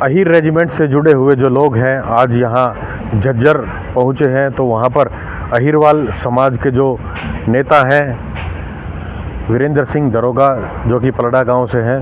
Ahir regiment से जुड़े हुए जो लोग हैं आज यहाँ झज्जर पहुँचे हैं, तो वहाँ पर अहीरवाल समाज के जो नेता हैं वीरेंद्र सिंह दरोगा, जो कि पलड़ा गांव से हैं,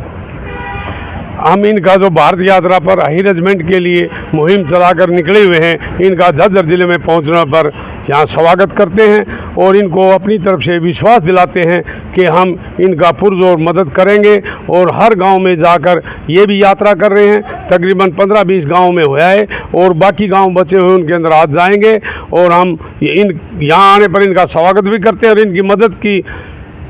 हम इनका जो भारत यात्रा पर अहीर रेजिमेंट के लिए मुहिम चलाकर निकले हुए हैं, इनका झज्जर जिले में पहुंचने पर यहाँ स्वागत करते हैं और इनको अपनी तरफ से विश्वास दिलाते हैं कि हम इनका पुरजोर मदद करेंगे। और हर गांव में जाकर ये भी यात्रा कर रहे हैं, तकरीबन 15-20 गाँव में हुआ है और बाकी गांव बचे हुए उनके अंदर आज जाएंगे और हम यहाँ आने पर इनका स्वागत भी करते हैं और इनकी मदद की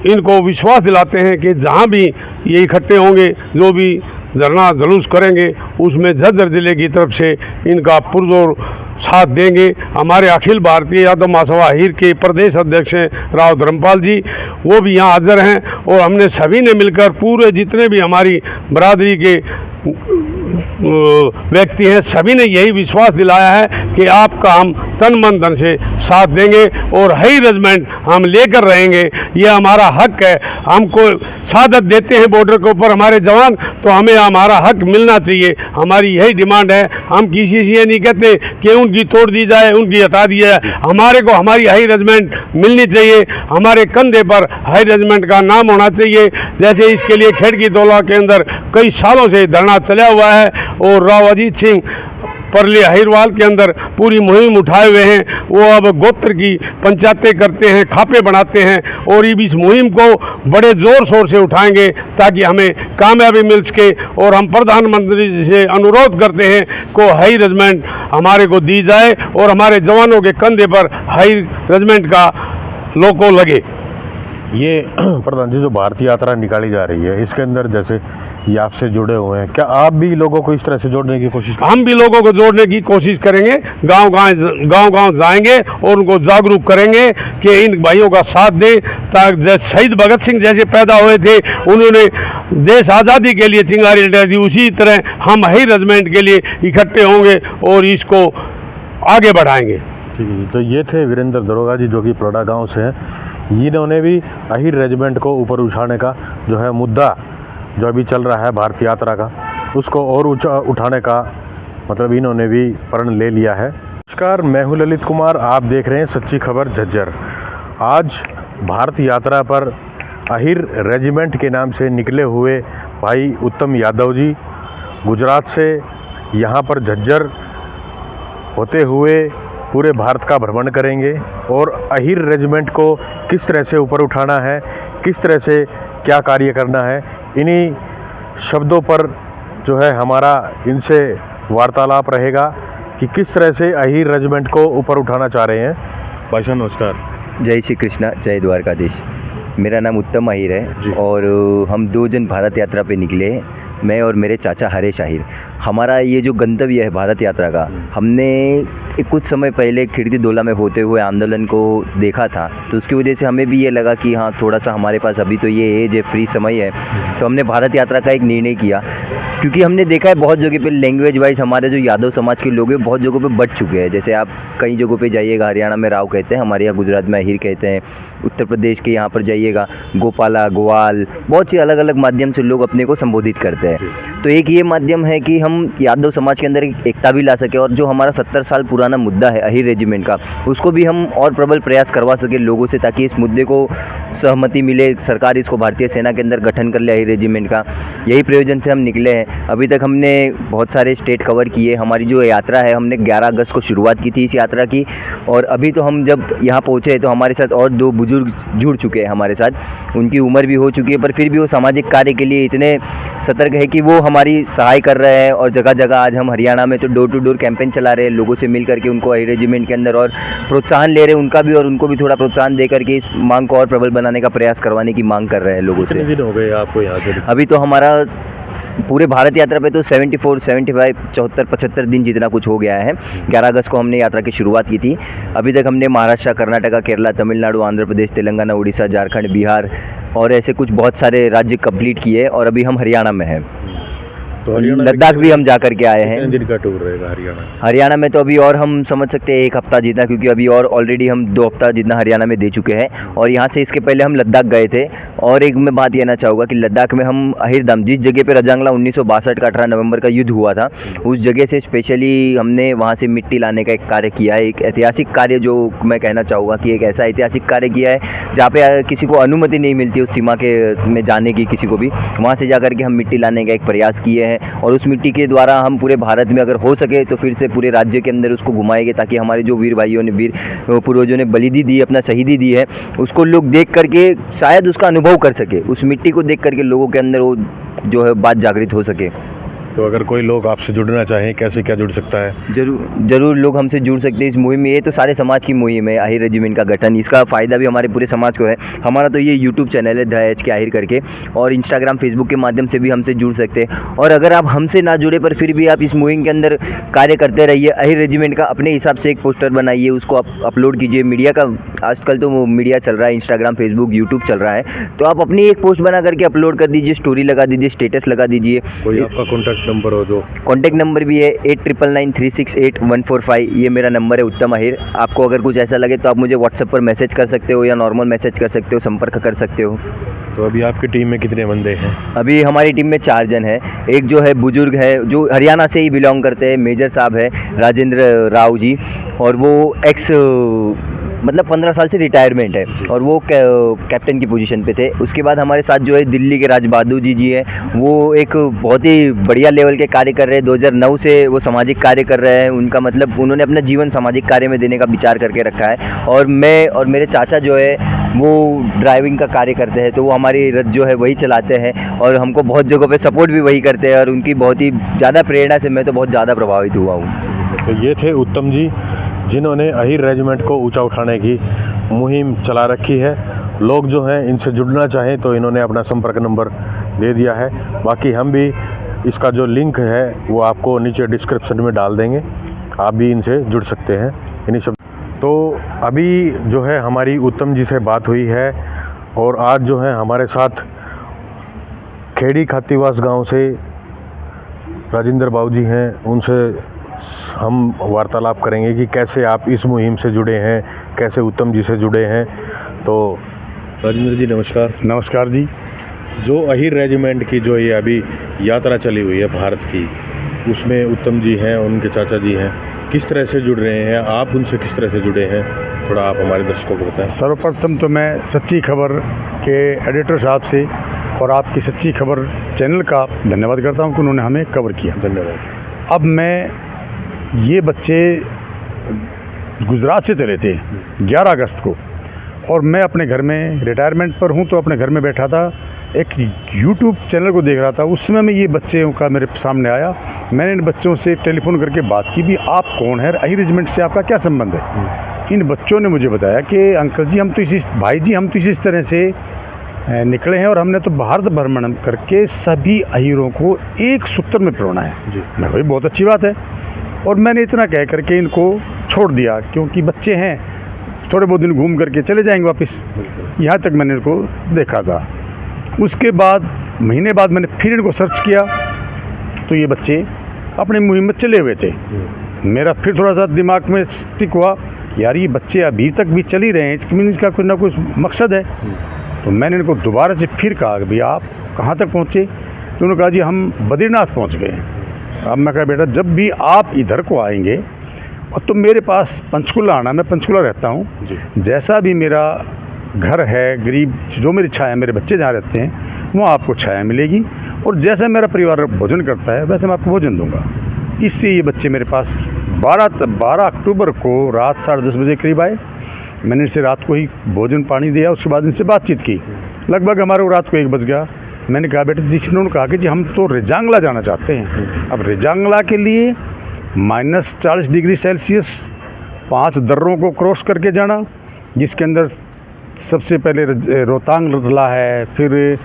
इनको विश्वास दिलाते हैं कि जहाँ भी ये इकट्ठे होंगे, जो भी धरना जुलूस करेंगे, उसमें झज्जर जिले की तरफ से इनका पुरजोर साथ देंगे। हमारे अखिल भारतीय यादव महासभा अहीर के प्रदेश अध्यक्ष हैं राव धर्मपाल जी, वो भी यहाँ हाजिर हैं और हमने सभी ने मिलकर पूरे जितने भी हमारी बरादरी के व्यक्ति हैं, सभी ने यही विश्वास दिलाया है कि आपका हम तन मन धन से साथ देंगे और अहीर रेजिमेंट हम लेकर रहेंगे। ये हमारा हक है, हमको शहादत देते हैं बॉर्डर के ऊपर हमारे जवान, तो हमें हमारा हक मिलना चाहिए। हमारी यही डिमांड है। हम किसी से ये नहीं कहते कि उनकी तोड़ दी जाए, उनकी हटा दी जाए। हमारे को हमारी अहीर रेजिमेंट मिलनी चाहिए, हमारे कंधे पर अहीर रेजिमेंट का नाम होना चाहिए। जैसे इसके लिए खेड़की दौला के अंदर कई सालों से धरना चला हुआ है और राव अजीत सिंह परली अहीरवाल के अंदर पूरी मुहिम उठाए हुए हैं। वो अब गोत्र की पंचायतें करते हैं, खापे बनाते हैं और इस मुहिम को बड़े ज़ोर शोर से उठाएंगे ताकि हमें कामयाबी मिल सके। और हम प्रधानमंत्री से अनुरोध करते हैं को अहीर रेजिमेंट हमारे को दी जाए और हमारे जवानों के कंधे पर अहीर रेजिमेंट का लोगो लगे। ये प्रधान जी, जो भारतीय यात्रा निकाली जा रही है, इसके अंदर जैसे ये आपसे जुड़े हुए हैं, क्या आप भी लोगों को इस तरह से जोड़ने की कोशिश? हम भी लोगों को जोड़ने की कोशिश करेंगे, गांव जाएंगे और उनको जागरूक करेंगे कि इन भाइयों का साथ दें, ताकि जैसे शहीद भगत सिंह जैसे पैदा हुए थे, उन्होंने देश आज़ादी के लिए चिंगारी लगा दी, उसी तरह हम अहीर रेजिमेंट के लिए इकट्ठे होंगे और इसको आगे बढ़ाएंगे। ठीक है, तो ये थे वीरेंद्र दरोगा जी, जो कि पलड़ा गाँव से हैं। इन्होंने भी अहीर रेजिमेंट को ऊपर उठाने का जो है मुद्दा जो अभी चल रहा है भारत यात्रा का, उसको और ऊंचा उठाने का मतलब इन्होंने भी प्रण ले लिया है। नमस्कार, मैं हूं ललित कुमार, आप देख रहे हैं सच्ची खबर झज्जर। आज भारत यात्रा पर अहीर रेजिमेंट के नाम से निकले हुए भाई उत्तम यादव जी गुजरात से यहाँ पर झज्जर होते हुए पूरे भारत का भ्रमण करेंगे और अहीर रेजिमेंट को किस तरह से ऊपर उठाना है, किस तरह से क्या कार्य करना है, इन्हीं शब्दों पर जो है हमारा इनसे वार्तालाप रहेगा कि किस तरह से अहीर रेजिमेंट को ऊपर उठाना चाह रहे हैं। भाई साहब नमस्कार। जय श्री कृष्णा, जय द्वारकाधीश। मेरा नाम उत्तम अहीर है और हम 2 जन भारत यात्रा पे निकले हैं, मैं और मेरे चाचा हरेश अहीर। हमारा ये जो गंतव्य है भारत यात्रा का, हमने कुछ समय पहले खिड़की दौला में होते हुए आंदोलन को देखा था, तो उसकी वजह से हमें भी ये लगा कि हाँ, थोड़ा सा हमारे पास अभी तो ये एज है, फ्री समय है, तो हमने भारत यात्रा का एक निर्णय किया। क्योंकि हमने देखा है बहुत जगह पे लैंग्वेज वाइज हमारे जो यादव समाज के लोग हैं बहुत जगहों पे बढ़ चुके हैं। जैसे आप कई जगहों पे जाइएगा, हरियाणा में राव कहते हैं, हमारे यहाँ गुजरात में अहीर कहते हैं, उत्तर प्रदेश के यहाँ पर जाइएगा गोपाला, ग्वाल, बहुत सी अलग अलग माध्यम से लोग अपने को संबोधित करते हैं। तो एक ये माध्यम है कि हम यादव समाज के अंदर एकता भी ला सके और जो हमारा 70 साल पुराना मुद्दा है अहीर रेजिमेंट का, उसको भी हम और प्रबल प्रयास करवा सके लोगों से, ताकि इस मुद्दे को सहमति मिले, सरकार इसको भारतीय सेना के अंदर गठन कर ले अहीर रेजिमेंट का। यही प्रयोजन से हम निकले हैं। अभी तक हमने बहुत सारे स्टेट कवर किए। हमारी जो यात्रा है, हमने 11 अगस्त को शुरुआत की थी इस यात्रा की, और अभी तो हम जब यहाँ पहुँचे तो हमारे साथ और 2 बुजुर्ग जुड़ चुके हैं हमारे साथ। उनकी उम्र भी हो चुकी है, पर फिर भी वो सामाजिक कार्य के लिए इतने सतर्क है कि वो हमारी सहाय कर रहे हैं। और जगह जगह आज हम हरियाणा में तो डोर टू डोर कैंपेन चला रहे हैं, लोगों से मिल करके उनको अहीर रेजिमेंट के अंदर और प्रोत्साहन ले रहे हैं उनका भी, और उनको भी थोड़ा प्रोत्साहन दे करके इस मांग को और प्रबल बनाने का प्रयास करवाने की मांग कर रहे हैं लोगों से। कितने दिन हो गए आपको यहाँ से? अभी तो हमारा पूरे भारत यात्रा पे तो 74, 75, 74, 75 दिन जितना कुछ हो गया है। 11 अगस्त को हमने यात्रा की शुरुआत की थी। अभी तक हमने महाराष्ट्र, कर्नाटका, केरला, तमिलनाडु, आंध्र प्रदेश, तेलंगाना, उड़ीसा, झारखंड, बिहार और ऐसे कुछ बहुत सारे राज्य कंप्लीट किए और अभी हम हरियाणा में हैं। तो हरियाणा लद्दाख भी हम जा कर के आए हैं। कितने दिन का टूर रहेगा हरियाणा? हरियाणा में तो अभी और हम समझ सकते हैं 1 हफ्ता जितना, क्योंकि अभी और ऑलरेडी हम 2 हफ्ता जितना हरियाणा में दे चुके हैं और यहाँ से इसके पहले हम लद्दाख गए थे। और एक मैं बात कहना चाहूँगा कि लद्दाख में हम अहिरधाम, जिस जगह पे रजांगला 1962 का 18 नवंबर का युद्ध हुआ था, उस जगह से स्पेशली हमने वहाँ से मिट्टी लाने का एक कार्य किया है। एक ऐतिहासिक कार्य जो मैं कहना चाहूँगा कि एक ऐसा ऐतिहासिक कार्य किया है जहाँ पे किसी को अनुमति नहीं मिलती उस सीमा के में जाने की, किसी को भी। वहाँ से जा कर के हम मिट्टी लाने का एक प्रयास किए हैं और उस मिट्टी के द्वारा हम पूरे भारत में अगर हो सके तो फिर से पूरे राज्य के अंदर उसको घुमाएंगे, ताकि हमारे जो वीर भाइयों ने, वीर पूर्वजों ने बलिदान दी, अपना शहीदी दी है, उसको लोग देख करके शायद उसका अनुभव कर सके, उस मिट्टी को देख करके लोगों के अंदर वो जो है बात जागृत हो सके। तो अगर कोई लोग आपसे जुड़ना चाहें, कैसे क्या जुड़ सकता है? जरूर लोग हमसे जुड़ सकते हैं इस मुहिम में। ये तो सारे समाज की मुहिम है, आहिर रेजिमेंट का गठन, इसका फ़ायदा भी हमारे पूरे समाज को है। हमारा तो ये यूट्यूब चैनल है द एच के आहिर करके, और इंस्टाग्राम फेसबुक के माध्यम से भी हमसे जुड़ सकते हैं। और अगर आप हमसे ना जुड़े पर फिर भी आप इस मुहिम के अंदर कार्य करते रहिए, आहिर रेजिमेंट का अपने हिसाब से एक पोस्टर बनाइए, उसको आप अपलोड कीजिए। मीडिया का आजकल तो मीडिया चल रहा है, इंस्टाग्राम फेसबुक यूट्यूब चल रहा है, तो आप अपनी एक पोस्ट बना करके अपलोड कर दीजिए, स्टोरी लगा दीजिए, स्टेटस लगा दीजिए। कोई आपका कॉन्टैक्ट नंबर हो जो? कॉन्टैक्ट नंबर भी है 8993681145, ये मेरा नंबर है उत्तम आहिर। आपको अगर कुछ ऐसा लगे तो आप मुझे व्हाट्सएप पर मैसेज कर सकते हो या नॉर्मल मैसेज कर सकते हो, संपर्क कर सकते हो। तो अभी आपकी टीम में कितने बंदे हैं? अभी हमारी टीम में 4 जन है। एक जो है बुजुर्ग है जो हरियाणा से ही बिलोंग करते हैं, मेजर साहब है राजेंद्र राव जी, और वो एक्स मतलब 15 साल से रिटायरमेंट है और वो कैप्टन की पोजीशन पे थे। उसके बाद हमारे साथ जो है दिल्ली के राज बहादुर जी हैं, वो एक बहुत ही बढ़िया लेवल के कार्य कर रहे हैं। 2009 से वो सामाजिक कार्य कर रहे हैं, उनका मतलब उन्होंने अपना जीवन सामाजिक कार्य में देने का विचार करके रखा है। और मैं और मेरे चाचा जो है वो ड्राइविंग का कार्य करते हैं, तो वो हमारी रथ जो है वही चलाते हैं और हमको बहुत जगहों पे सपोर्ट भी वही करते हैं, और उनकी बहुत ही ज़्यादा प्रेरणा से मैं तो बहुत ज़्यादा प्रभावित हुआ हूँ। तो ये थे उत्तम जी, जिन्होंने अहिर रेजिमेंट को ऊंचा उठाने की मुहिम चला रखी है। लोग जो हैं इनसे जुड़ना चाहें तो इन्होंने अपना संपर्क नंबर दे दिया है। बाकी हम भी इसका जो लिंक है वो आपको नीचे डिस्क्रिप्शन में डाल देंगे, आप भी इनसे जुड़ सकते हैं इन्हीं सब। तो अभी जो है हमारी उत्तम जी से बात हुई है, और आज जो है हमारे साथ खेड़ी खातीवास गांव से राजेंद्र बाबू जी हैं, उनसे हम वार्तालाप करेंगे कि कैसे आप इस मुहिम से जुड़े हैं, कैसे उत्तम जी से जुड़े हैं। तो राजेंद्र जी नमस्कार। नमस्कार जी। जो अहिर रेजिमेंट की जो ये अभी यात्रा चली हुई है भारत की, उसमें उत्तम जी हैं, उनके चाचा जी हैं, किस तरह से जुड़ रहे हैं आप, उनसे किस तरह से जुड़े हैं, थोड़ा आप हमारे दर्शकों को बताएं। सर्वप्रथम तो मैं सच्ची खबर के एडिटर साहब से और आपकी सच्ची खबर चैनल का धन्यवाद करता हूं कि उन्होंने हमें कवर किया। धन्यवाद। अब मैं, ये बच्चे गुजरात से चले थे 11 अगस्त को, और मैं अपने घर में रिटायरमेंट पर हूं, तो अपने घर में बैठा था, एक यूट्यूब चैनल को देख रहा था। उस समय में ये बच्चों का मेरे सामने आया। मैंने इन बच्चों से टेलीफोन करके बात की भी, आप कौन है, अहिर रेजिमेंट से आपका क्या संबंध है। इन बच्चों ने मुझे बताया कि अंकल जी हम तो इस तरह से निकले हैं, और हमने तो भारत भ्रमण करके सभी अहिरों को एक सूत्र में पिरोना है। मैं भाई बहुत अच्छी बात है, और मैंने इतना कह करके इनको छोड़ दिया, क्योंकि बच्चे हैं, थोड़े बहुत दिन घूम करके चले जाएंगे वापस। यहाँ तक मैंने इनको देखा था। उसके बाद महीने बाद मैंने फिर इनको सर्च किया, तो ये बच्चे अपनी मुहिम में चले हुए थे। मेरा फिर थोड़ा सा दिमाग में स्टिक हुआ, यार ये बच्चे अभी तक भी चल ही रहे हैं, इसका कुछ ना कुछ मकसद है। तो मैंने इनको दोबारा से फिर कहा कि भैया आप कहाँ तक पहुँचे, तो उन्होंने कहा जी हम बद्रीनाथ पहुँच गए। अब मैं कहा बेटा जब भी आप इधर को आएंगे और तो मेरे पास पंचकुला आना, मैं पंचकुला रहता हूँ, जैसा भी मेरा घर है, गरीब जो मेरी छाया, मेरे बच्चे जहाँ रहते हैं वहाँ आपको छाया मिलेगी, और जैसा मेरा परिवार भोजन करता है वैसे मैं आपको भोजन दूंगा। इससे ये बच्चे मेरे पास 12 अक्टूबर को रात 10:30 बजे करीब आए। मैंने इनसे रात को ही भोजन पानी दिया, उसके बाद इनसे बातचीत की। लगभग हमारे को रात को 1 बज गया। मैंने कहा बेटा, जिन्होंने कहा कि जी हम तो रेजांगला जाना चाहते हैं। अब रेजांगला के लिए -40 डिग्री सेल्सियस 5 दर्रों को क्रॉस करके जाना, जिसके अंदर सबसे पहले रोहतांग ला है, फिर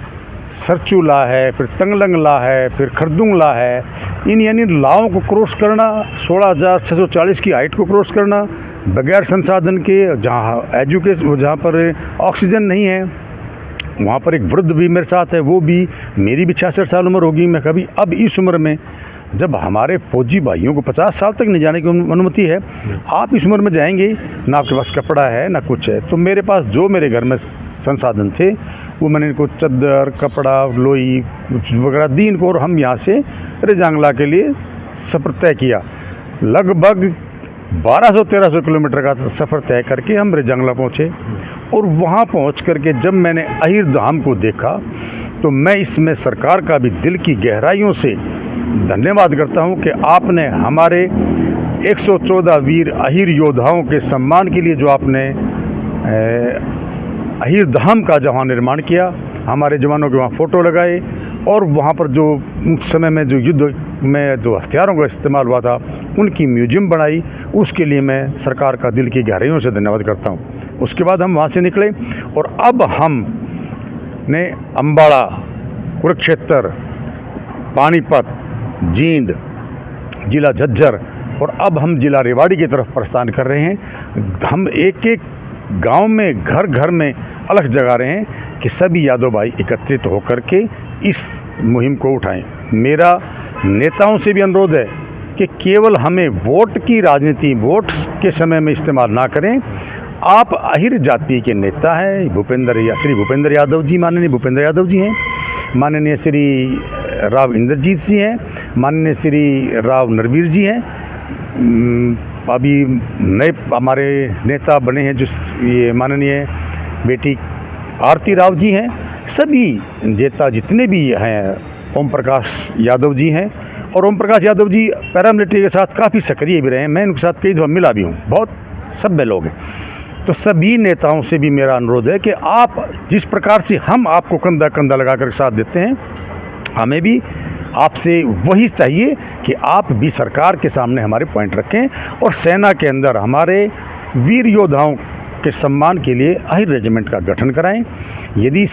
सरचू ला है, फिर तंगलंग ला है, फिर खरदुंग ला है। इन यानी लाओं को क्रॉस करना, 16,640 की हाइट को क्रॉस करना, बगैर संसाधन के, जहाँ एजुकेशन, जहाँ पर ऑक्सीजन नहीं है, वहाँ पर एक वृद्ध भी मेरे साथ है, वो भी, मेरी भी 66 साल उम्र होगी। मैं कभी अब इस उम्र में, जब हमारे फौजी भाइयों को 50 साल तक नहीं जाने की अनुमति है, आप इस उम्र में जाएंगे, ना आपके पास कपड़ा है ना कुछ है। तो मेरे पास जो मेरे घर में संसाधन थे वो मैंने इनको चद्दर, कपड़ा, लोई कुछ वगैरह दी इनको, और हम यहाँ से रेजांगला के लिए सफ़र तय किया। लगभग 1200-1300 किलोमीटर का सफ़र तय करके हम रेजांगला पहुँचे, और वहाँ पहुँच करके जब मैंने अहिर धाम को देखा तो मैं इसमें सरकार का भी दिल की गहराइयों से धन्यवाद करता हूँ कि आपने हमारे 114 वीर अहिर योद्धाओं के सम्मान के लिए जो आपने अहिर धाम का जहाँ निर्माण किया, हमारे जवानों के वहाँ फ़ोटो लगाए, और वहाँ पर जो उस समय में जो युद्ध में जो हथियारों का इस्तेमाल हुआ था उनकी म्यूजियम बनाई, उसके लिए मैं सरकार का दिल की गहराइयों से धन्यवाद करता हूँ। उसके बाद हम वहाँ से निकले, और अब हम ने अम्बाड़ा, कुरुक्षेत्र, पानीपत, जींद, जिला झज्जर, और अब हम जिला रेवाड़ी की तरफ प्रस्थान कर रहे हैं। हम एक एक गांव में, घर घर में अलग जगा रहे हैं कि सभी यादव भाई एकत्रित होकर के इस मुहिम को उठाएं। मेरा नेताओं से भी अनुरोध है कि केवल हमें वोट की राजनीति, वोट के समय में इस्तेमाल ना करें। आप अहिर जाति के नेता हैं, श्री भूपेंद्र यादव जी, माननीय भूपेंद्र यादव जी हैं, माननीय श्री राव इंद्रजीत जी हैं, माननीय श्री राव नरवीर जी हैं, अभी नए हमारे नेता बने हैं जो ये माननीय बेटी आरती राव जी हैं, सभी नेता जितने भी हैं, ओम प्रकाश यादव जी हैं, और ओम प्रकाश यादव जी पैरामिलिट्री के साथ काफ़ी सक्रिय भी रहे हैं, मैं उनके साथ कई दफ़ा मिला भी हूँ, बहुत सभ्य लोग हैं। तो सभी नेताओं से भी मेरा अनुरोध है कि आप जिस प्रकार से हम आपको कंधा कंधा लगा कर साथ देते हैं, हमें भी आपसे वही चाहिए कि आप भी सरकार के सामने हमारे पॉइंट रखें, और सेना के अंदर हमारे वीर योद्धाओं के सम्मान के लिए अहिर रेजिमेंट का गठन कराएं। यदि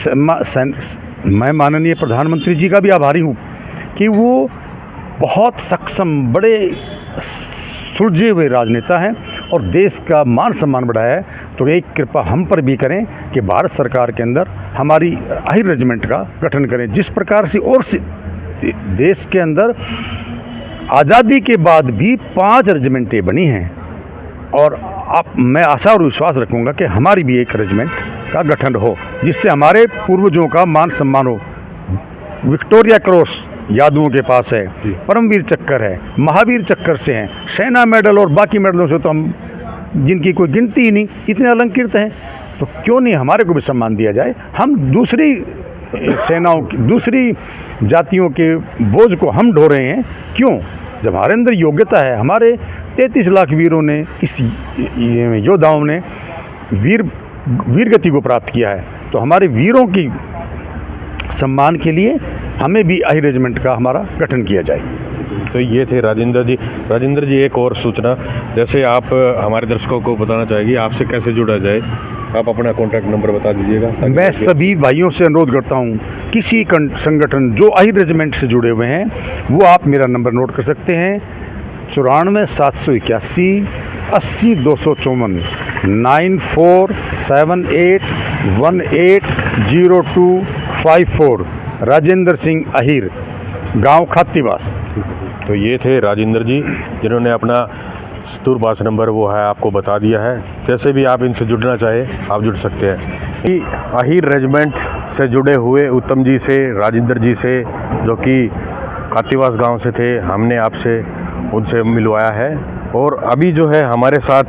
मैं माननीय प्रधानमंत्री जी का भी आभारी हूँ कि वो बहुत सक्षम, बड़े सुलझे हुए राजनेता हैं और देश का मान सम्मान बढ़ाया है, तो एक कृपा हम पर भी करें कि भारत सरकार के अंदर हमारी अहिर रेजिमेंट का गठन करें। जिस प्रकार से और देश के अंदर आज़ादी के बाद भी 5 रेजिमेंटें बनी हैं, और मैं आशा और विश्वास रखूँगा कि हमारी भी एक रेजिमेंट का गठन हो, जिससे हमारे पूर्वजों का मान सम्मान हो। विक्टोरिया क्रॉस यादवों के पास है, परमवीर चक्कर है, महावीर चक्कर से हैं, सेना मेडल और बाकी मेडलों से तो हम जिनकी कोई गिनती ही नहीं, इतने अलंकृत हैं, तो क्यों नहीं हमारे को भी सम्मान दिया जाए। हम दूसरी सेनाओं की, दूसरी जातियों के बोझ को हम ढो रहे हैं, क्यों? जब हमारे अंदर योग्यता है, हमारे 33 लाख वीरों ने, इस योद्धाओं ने वीरगति को प्राप्त किया है, तो हमारे वीरों की सम्मान के लिए हमें भी अहिर रेजिमेंट का हमारा गठन किया जाए। तो ये थे राजेंद्र जी। राजेंद्र जी, एक और सूचना, जैसे आप हमारे दर्शकों को बताना चाहेंगे आपसे कैसे जुड़ा जाए, आप अपना कॉन्टैक्ट नंबर बता दीजिएगा। मैं सभी भाइयों से अनुरोध करता हूँ, किसी संगठन जो अहिर रेजिमेंट से जुड़े हुए हैं वो आप मेरा नंबर नोट कर सकते हैं, 94 781 80 254, 9478180254, राजेंद्र सिंह अहिर, गांव खातीवास। तो ये थे राजेंद्र जी, जिन्होंने अपना दूरभाष नंबर वो है आपको बता दिया है। जैसे भी आप इनसे जुड़ना चाहें आप जुड़ सकते हैं। अहिर रेजिमेंट से जुड़े हुए उत्तम जी से, राजेंद्र जी से, जो कि खातीवास गांव से थे, हमने आपसे उनसे मिलवाया है, और अभी जो है हमारे साथ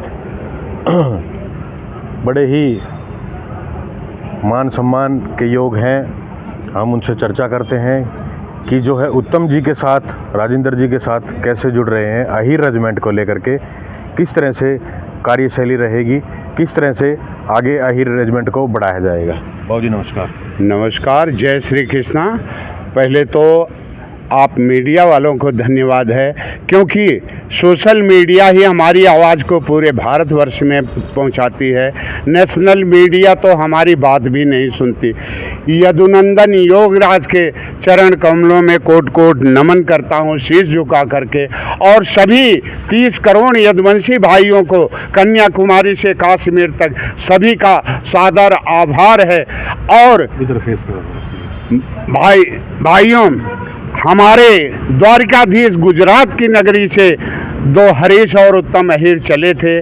बड़े ही मान सम्मान के योग हैं। हम उनसे चर्चा करते हैं कि जो है उत्तम जी के साथ, राजेंद्र जी के साथ कैसे जुड़ रहे हैं, अहिर रेजिमेंट को लेकर के किस तरह से कार्यशैली रहेगी, किस तरह से आगे अहिर रेजिमेंट को बढ़ाया जाएगा। बाबू जी नमस्कार। नमस्कार, जय श्री कृष्णा। पहले तो आप मीडिया वालों को धन्यवाद है, क्योंकि सोशल मीडिया ही हमारी आवाज़ को पूरे भारतवर्ष में पहुंचाती है। नेशनल मीडिया तो हमारी बात भी नहीं सुनती। यदुनंदन योगराज के चरण कमलों में कोट कोट नमन करता हूं शीश झुका करके, और सभी 30 करोड़ यदुवंशी भाइयों को कन्याकुमारी से कश्मीर तक सभी का सादर आभार है। और भाइयों, हमारे द्वारिकाधीश गुजरात की नगरी से 2 हरीश और उत्तम अहीर चले थे।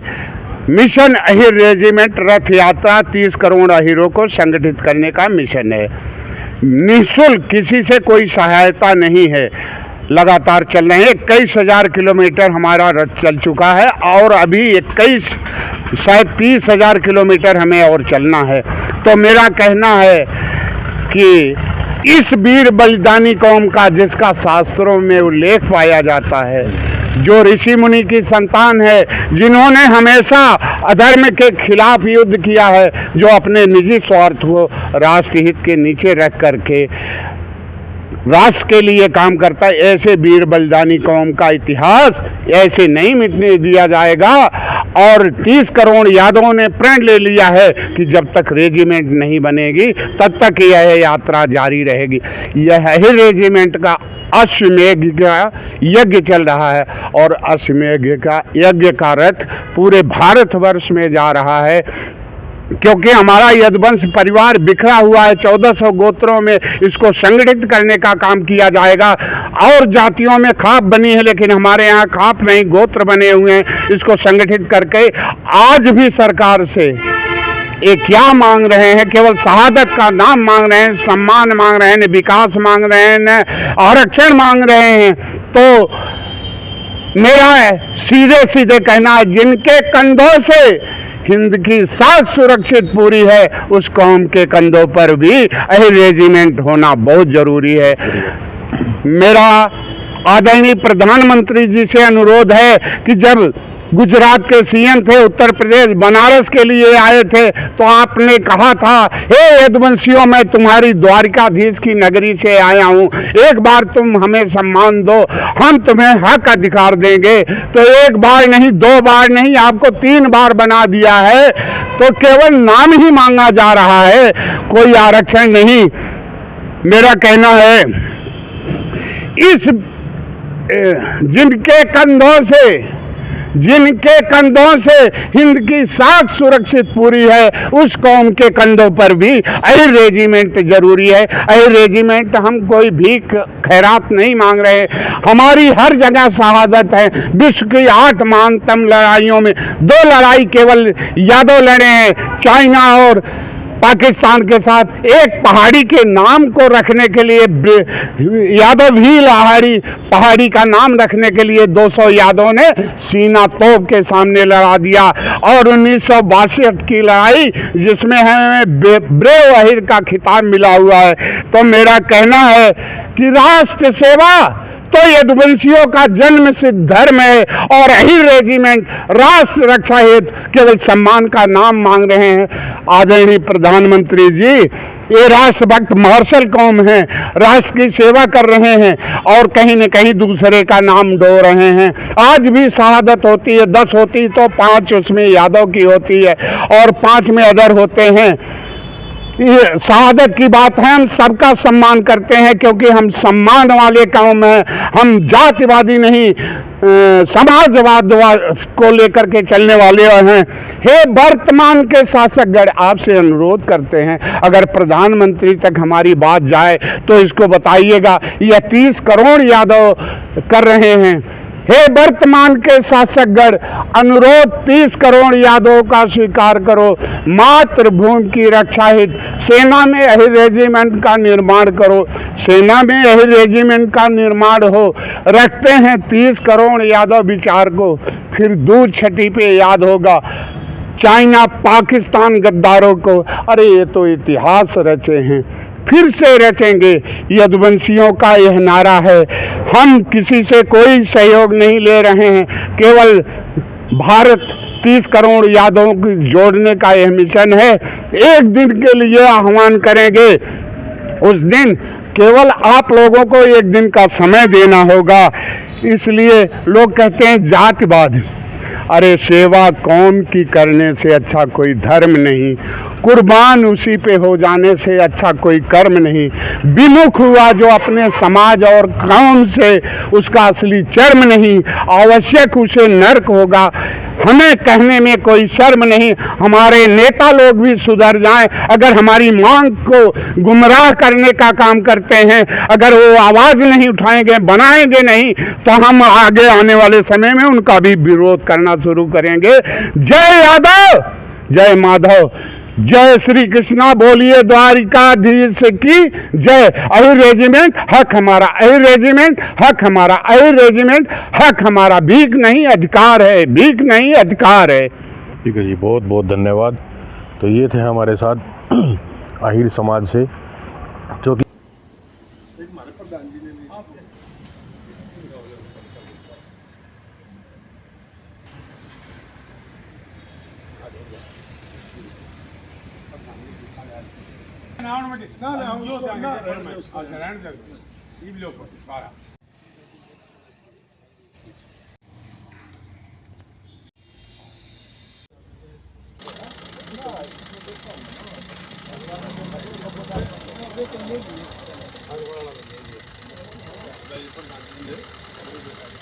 मिशन अहीर रेजिमेंट रथ यात्रा 30 करोड़ अहीरों को संगठित करने का मिशन है। निःशुल्क, किसी से कोई सहायता नहीं है, लगातार चल रहे हैं। 21,000 किलोमीटर हमारा रथ चल चुका है और अभी 30,000 किलोमीटर हमें और चलना है। तो मेरा कहना है कि इस वीर बलिदानी कौम का, जिसका शास्त्रों में उल्लेख पाया जाता है, जो ऋषि मुनि की संतान है, जिन्होंने हमेशा अधर्म के खिलाफ युद्ध किया है, जो अपने निजी स्वार्थ को राष्ट्रहित के नीचे रख करके राष्ट्र के लिए काम करता है, ऐसे वीर बलिदानी कौम का इतिहास ऐसे नहीं मिटने दिया जाएगा। और 30 करोड़ यादवों ने प्रण ले लिया है कि जब तक रेजिमेंट नहीं बनेगी तब तक यह यात्रा जारी रहेगी। यह ही रेजिमेंट का अश्वमेध का यज्ञ चल रहा है, और अश्वमेध का यज्ञ का रथ पूरे भारतवर्ष में जा रहा है, क्योंकि हमारा यदुवंश परिवार बिखरा हुआ है। 1400 गोत्रों में इसको संगठित करने का काम किया जाएगा। और जातियों में खाप बनी है, लेकिन हमारे यहाँ खाप नहीं, गोत्र बने हुए हैं। इसको संगठित करके आज भी सरकार से ये क्या मांग रहे हैं? केवल शहादत का नाम मांग रहे हैं, सम्मान मांग रहे हैं, न विकास मांग रहे हैं, न आरक्षण मांग रहे हैं। तो मेरा सीधे सीधे कहना है, जिनके कंधों से हिंद की साख सुरक्षित पूरी है, उस कौम के कंधों पर भी अहीर रेजिमेंट होना बहुत जरूरी है। मेरा आदरणीय प्रधानमंत्री जी से अनुरोध है कि जब गुजरात के सीएम थे, उत्तर प्रदेश बनारस के लिए आए थे, तो आपने कहा था, हे यदुवंशियों, मैं तुम्हारी द्वारिकाधीश की नगरी से आया हूँ, एक बार तुम हमें सम्मान दो, हम तुम्हें हक अधिकार देंगे। तो एक बार नहीं, 2 बार नहीं, आपको 3 बार बना दिया है। तो केवल नाम ही मांगा जा रहा है, कोई आरक्षण नहीं। मेरा कहना है, इस जिनके कंधों से हिंद की साख सुरक्षित पूरी है, उस कौम के कंधों पर भी अहीर रेजिमेंट जरूरी है। अहीर रेजिमेंट हम कोई भीख खैरात नहीं मांग रहे, हमारी हर जगह शहादत है। विश्व की 8 महानतम लड़ाइयों में 2 लड़ाई केवल यादव लड़े हैं, चाइना और पाकिस्तान के साथ। एक पहाड़ी के नाम को रखने के लिए, यादव ही पहाड़ी का नाम रखने के लिए 200 यादवों ने सीना तोप के सामने लड़ा दिया। और 1962 की लड़ाई, जिसमें हमें ब्रेव अहीर का खिताब मिला हुआ है। तो मेरा कहना है कि राष्ट्र सेवा तो यदुवंशियों का जन्म सिद्ध धर्म है, और अहीर रेजिमेंट राष्ट्र रक्षा हेतु केवल सम्मान का नाम मांग रहे हैं। आदरणीय प्रधानमंत्री जी, ये राष्ट्रभक्त मार्शल कौम है, राष्ट्र की सेवा कर रहे हैं, और कहीं न कहीं दूसरे का नाम डो रहे हैं। आज भी शहादत होती है, 10 होती तो 5 उसमें यादव की होती है, और 5 में अदर होते हैं। ये शहादत की बात है, हम सबका सम्मान करते हैं, क्योंकि हम सम्मान वाले कौम हैं। हम जातिवादी नहीं, समाजवाद को लेकर के चलने वाले हैं। हे वर्तमान के शासकगण, आपसे अनुरोध करते हैं, अगर प्रधानमंत्री तक हमारी बात जाए तो इसको बताइएगा। यह 30 करोड़ यादव कर रहे हैं। हे वर्तमान के शासकगण, अनुरोध 30 करोड़ यादवों का स्वीकार करो। मातृभूमि की रक्षा हेतु सेना में अहीर रेजिमेंट का निर्माण करो। सेना में अहीर रेजिमेंट का निर्माण हो। रखते हैं 30 करोड़ यादव विचार को, फिर दूध छठी पे याद होगा चाइना पाकिस्तान गद्दारों को। अरे ये तो इतिहास रचे हैं, फिर से रचेंगे। यदुवंशियों का यह नारा है। हम किसी से कोई सहयोग नहीं ले रहे हैं, केवल भारत 30 करोड़ यादवों को जोड़ने का यह मिशन है। एक दिन के लिए आह्वान करेंगे, उस दिन केवल आप लोगों को एक दिन का समय देना होगा। इसलिए लोग कहते हैं जातिवाद। अरे सेवा कौम की करने से अच्छा कोई धर्म नहीं, कुर्बान उसी पे हो जाने से अच्छा कोई कर्म नहीं। विमुख हुआ जो अपने समाज और कौम से, उसका असली चर्म नहीं, आवश्यक उसे नर्क होगा। हमें कहने में कोई शर्म नहीं। हमारे नेता लोग भी सुधर जाएं। अगर हमारी मांग को गुमराह करने का काम करते हैं, अगर वो आवाज़ नहीं उठाएंगे, बनाएंगे नहीं, तो हम आगे आने वाले समय में उनका भी विरोध करना शुरू करेंगे। जय यादव, जय माधव, जय श्री कृष्णा। बोलिए द्वारिकाधीश की जय। अहिर रेजिमेंट हक हमारा, अहिर रेजिमेंट हक हमारा, अहिर रेजिमेंट हक हमारा। भीख नहीं अधिकार है, भीख नहीं अधिकार है। ठीक है जी, बहुत बहुत धन्यवाद। तो ये थे हमारे साथ अहिर समाज से, जो कि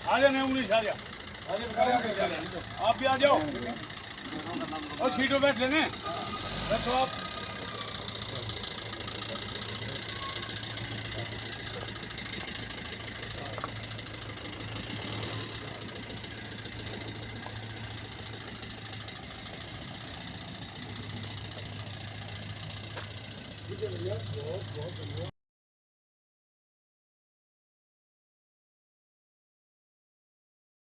आ जाने उन्नीस आ जा, आप भी आ जाओ और सीटों बैठ लेने बैठो आप।